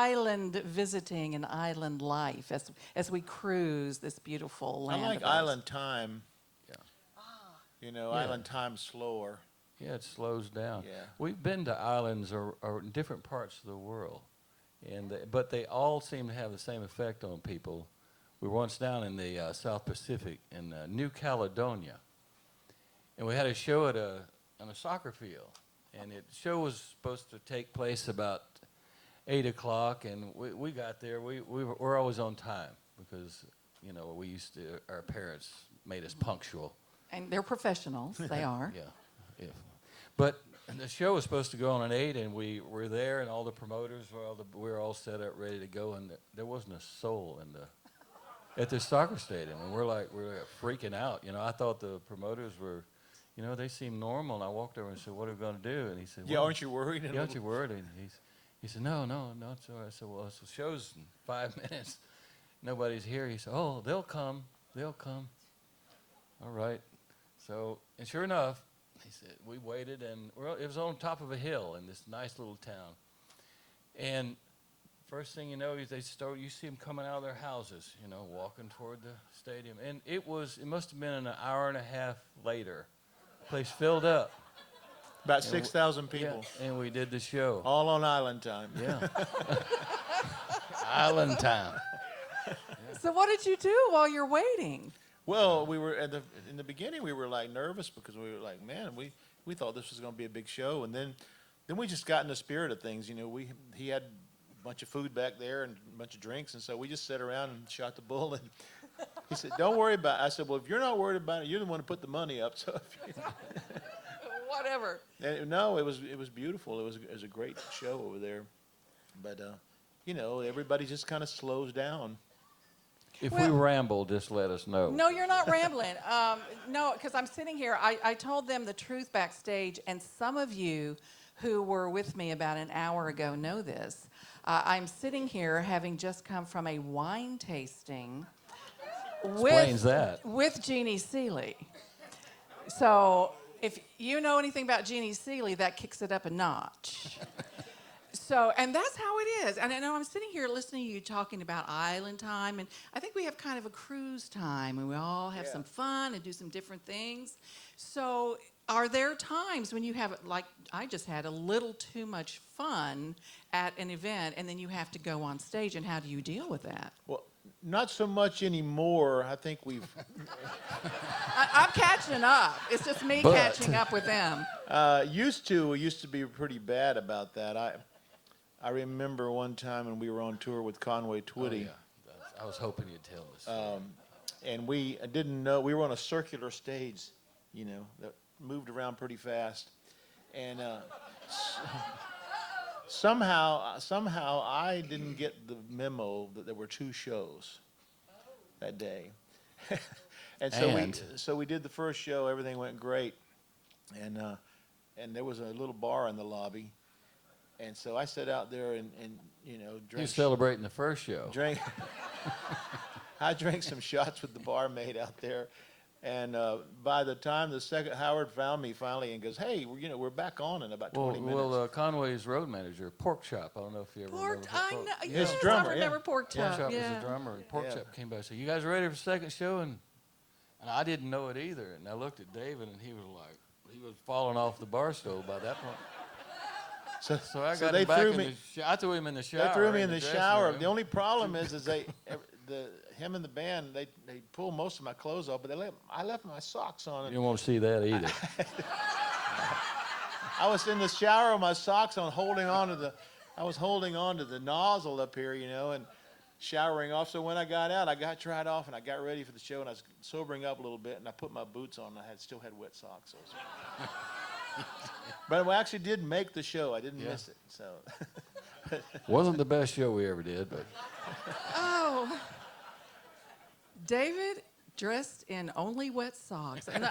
island visiting and island life as we cruise this beautiful land. I like of ours. island time. Yeah. You know, Yeah. island time's slower. Yeah, it slows down. Yeah. We've been to islands or in different parts of the world, but they all seem to have the same effect on people. We were once down in the South Pacific in New Caledonia, and we had a show on a soccer field, and the show was supposed to take place about 8 o'clock, and we got there. We're always on time because, you know, our parents made us punctual. And they're professionals. They are. Yeah. But the show was supposed to go on at 8, and we were there, and all the promoters we were all set up, ready to go, and there wasn't a soul at the soccer stadium, and we're like freaking out. You know, I thought the promoters were, you know, they seemed normal, and I walked over and said, "What are we going to do?" And he said, Yeah, aren't you worried? Yeah, aren't you worried? And he said, "No, it's all right." I said, "Well, the show's in 5 minutes. Nobody's here." He said, "Oh, they'll come. All right." So, and sure enough, he said, we waited, and it was on top of a hill in this nice little town. And first thing you know, you see them coming out of their houses, you know, walking toward the stadium. And it must have been an hour and a half later. The place filled up. About 6,000 people. Yeah, and we did the show. All on island time. Yeah. Island time. So what did you do while you're waiting? Well, we were in the beginning. We were like nervous because we were like, man, we thought this was going to be a big show, and then we just got in the spirit of things. You know, he had a bunch of food back there and a bunch of drinks, and so we just sat around and shot the bull. And he said, "Don't worry about it." I said, "Well, if you're not worried about it, you're the one to put the money up." So, Whatever. No, it was beautiful. It was a great show over there, but you know, everybody just kind of slows down. If we ramble, just let us know. No, you're not rambling. No, because I'm sitting here. I told them the truth backstage, and some of you who were with me about an hour ago know this. I'm sitting here having just come from a wine tasting with Jeannie Seeley. So if you know anything about Jeannie Seeley, that kicks it up a notch. So, and that's how it is. And I know I'm sitting here listening to you talking about island time, and I think we have kind of a cruise time, and we all have some fun and do some different things. So, are there times when you have, like I just had, a little too much fun at an event, and then you have to go on stage, and how do you deal with that? Well, not so much anymore. I think we've... I'm catching up. It's just me catching up with them. Used to be pretty bad about that. I remember one time when we were on tour with Conway Twitty. Oh, yeah. I was hoping you'd tell us. And we didn't know, we were on a circular stage, you know, that moved around pretty fast. And somehow I didn't get the memo that there were 2 shows that day. So we did the first show, everything went great. And there was a little bar in the lobby. And so I sat out there and you know, drank. You're celebrating the first show. I drank some shots with the barmaid out there, and by the time Howard found me finally and goes, "Hey, we're back on in about 20 minutes." Well, Conway's road manager, Pork Chop. I don't know if you ever remember. I know. His Yes, drummer, I remember yeah. Pork Chop. Pork Chop was the drummer, and Pork Chop came by and said, "You guys ready for the second show?" And I didn't know it either. And I looked at David, and he was falling off the bar stool by that point. So I got him back I threw him in the shower. They threw me in the shower. Room. The only problem is him and the band, they pulled most of my clothes off, but I left my socks on. You don't want to see that either. I was in the shower with my socks on, holding on to the nozzle up here, you know, and showering off. So when I got out, I got dried off and I got ready for the show, and I was sobering up a little bit, and I put my boots on, and I still had wet socks. So but we actually did make the show. I didn't miss it. So wasn't the best show we ever did, but. Oh, David dressed in only wet socks, and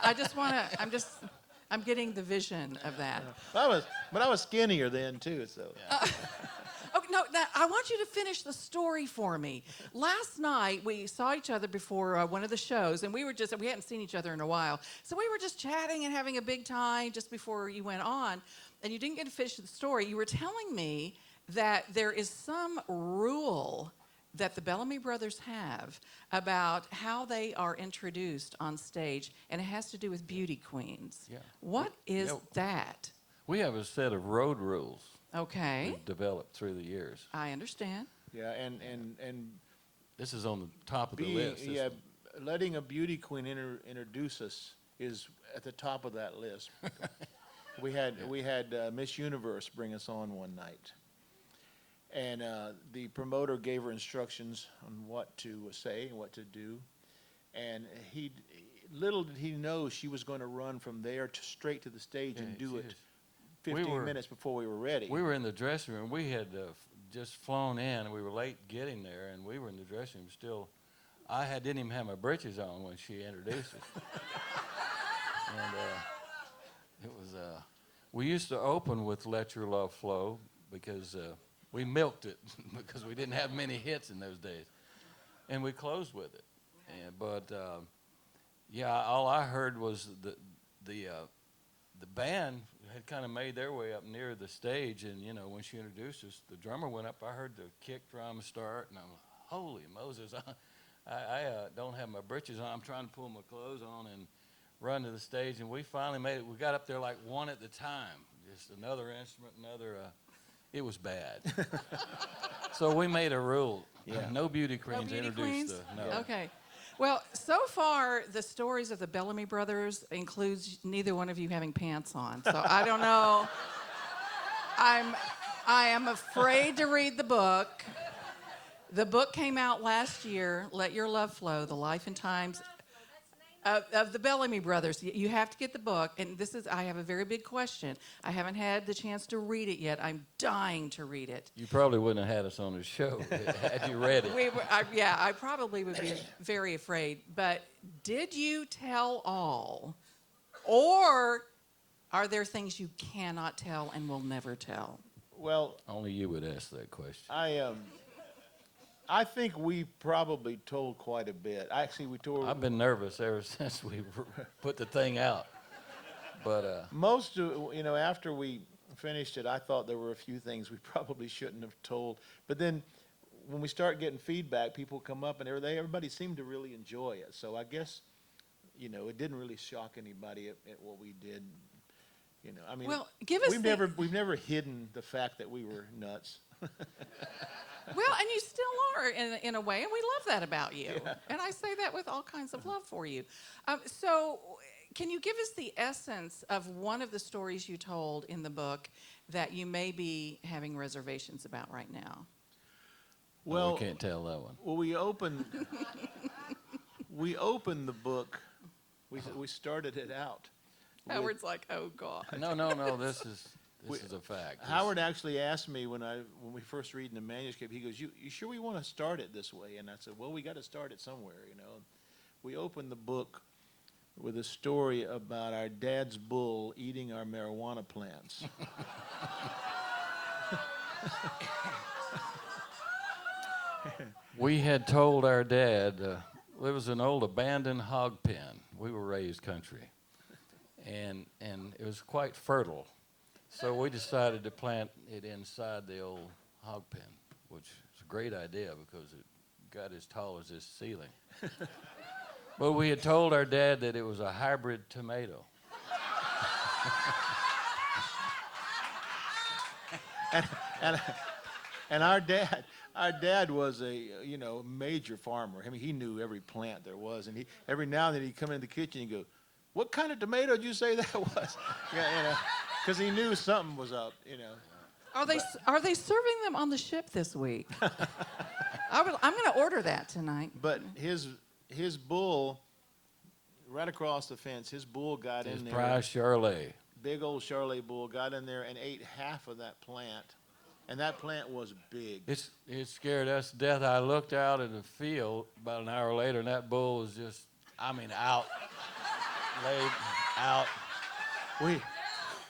I'm getting the vision of that. But I was skinnier then too. So. Okay, no, now, I want you to finish the story for me. Last night, we saw each other before one of the shows, and we hadn't seen each other in a while. So we were just chatting and having a big time just before you went on, and you didn't get to finish the story. You were telling me that there is some rule that the Bellamy brothers have about how they are introduced on stage, and it has to do with beauty queens. Yeah. What is that? We have a set of road rules Okay, we've developed through the years. I understand. Yeah, and This is on the top of the being, list. This yeah, one. letting a beauty queen introduce us is at the top of that list. We had Miss Universe bring us on one night, and the promoter gave her instructions on what to say and what to do, and little did he know she was going to run from there straight to the stage and do it 15 minutes before we were ready. We were in the dressing room. We had just flown in, and we were late getting there, and we were in the dressing room still. Didn't even have my britches on when she introduced us. And it was, we used to open with Let Your Love Flow because we milked it because we didn't have many hits in those days. And we closed with it. But all I heard was the band had kind of made their way up near the stage, and when she introduced us, the drummer went up. I heard the kick drum start, and I'm like, holy Moses! I don't have my britches on. I'm trying to pull my clothes on and run to the stage, and we finally made it. We got up there like one at a time, just another instrument, another. It was bad. So we made a rule: no beauty queens introduced. No. Okay. Well, so far, the stories of the Bellamy brothers includes neither one of you having pants on. So I don't know. I am afraid to read the book. The book came out last year, Let Your Love Flow, The Life and Times of the Bellamy brothers. You have to get the book. And I have a very big question. I haven't had the chance to read it yet. I'm dying to read it. You probably wouldn't have had us on the show had you read it. I probably would be very afraid. But did you tell all? Or are there things you cannot tell and will never tell? Well, only you would ask that question. I think we probably told quite a bit. Actually, we told. I've been nervous ever since we put the thing out. But most of, after we finished it, I thought there were a few things we probably shouldn't have told. But then, when we start getting feedback, people come up and everybody seemed to really enjoy it. So I guess, it didn't really shock anybody at what we did. I mean, well, give us we've never hidden the fact that we were nuts. Well, and you still are in a way, and we love that about you. Yeah. And I say that with all kinds of love for you. So can you give us the essence of one of the stories you told in the book that you may be having reservations about right now? Well, we can't tell that one. Well, we opened the book. We started it out. Howard's like, oh God. No. This is a fact. Howard actually asked me when we first read the manuscript. He goes, "You sure we want to start it this way?" And I said, "Well, we got to start it somewhere, We opened the book with a story about our dad's bull eating our marijuana plants. We had told our dad there was an old abandoned hog pen. We were raised country, and it was quite fertile. So we decided to plant it inside the old hog pen, which is a great idea because it got as tall as this ceiling. But we had told our dad that it was a hybrid tomato. and our dad was a major farmer. I mean, he knew every plant there was, and every now and then he'd come in the kitchen and go, "What kind of tomato did you say that was?" Because he knew something was up, Are they serving them on the ship this week? I'm going to order that tonight. But his bull, right across the fence, his bull got in there. His prize Charlet. Big old Charlet bull got in there and ate half of that plant, and that plant was big. It scared us to death. I looked out in the field about an hour later, and that bull was just, out, laid out.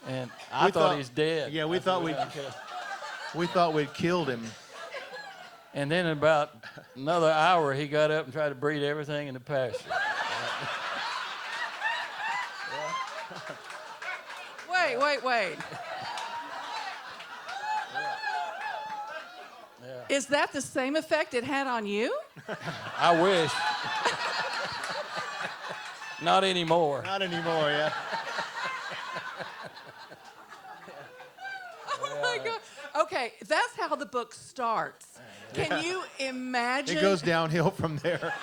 And I thought he's dead. Yeah, we thought we'd killed him. And then in about another hour, he got up and tried to breed everything in the pasture. Wait. Is that the same effect it had on you? I wish. Not anymore. Not anymore, yeah. Oh my God. Okay, that's how the book starts. Can you imagine? It goes downhill from there.